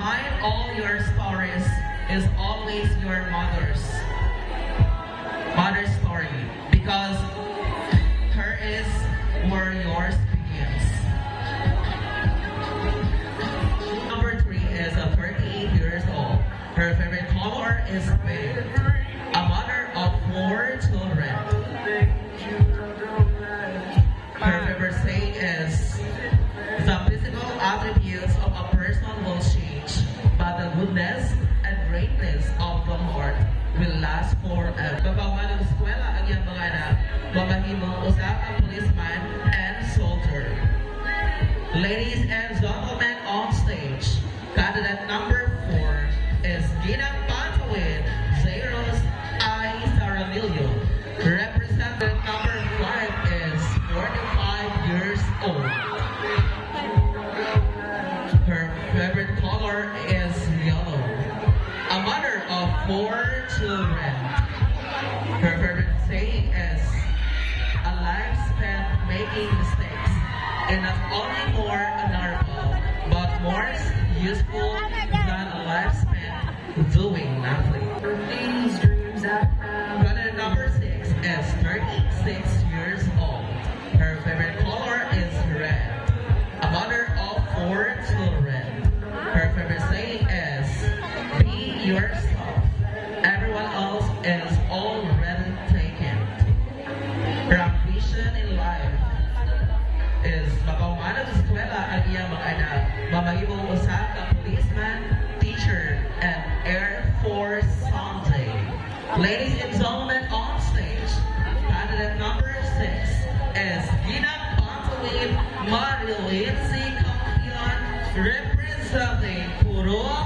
behind all your stories is always your mother's story, because her is where yours begins. Number 3 is a 38 years old. Her favorite color is pink. A mother of 4 children. Her favorite saying is, the physical attributes of a person will change, but the goodness and greatness of the heart will last forever. Pagkawalan ng eskwela ang iyang mga anak, mamahimong usap ang policeman and soldier. Ladies and gentlemen on stage, candidate number 4 is Ginang Pantawin, Zeros I. Saramillo. Representative number 5 is 45 years old. Her favorite color is yellow. A mother of 4 children. Her favorite saying is, a life spent making mistakes is not only more honorable, but more useful than a life spent doing nothing. Candidate number 6 is 36 years old. Her favorite color is red. A mother of 4 children. Her favorite saying is, be yourself. Everyone else is already taken. Her ambition in life is makaumanag sa eskwela ang iyang mga anak, mamahimong usa ka policeman, teacher, and Air Force someday. Ladies and gentlemen on stage, candidate number 6 is Ginang Pantawin Marilyn C. Campion, representing Puro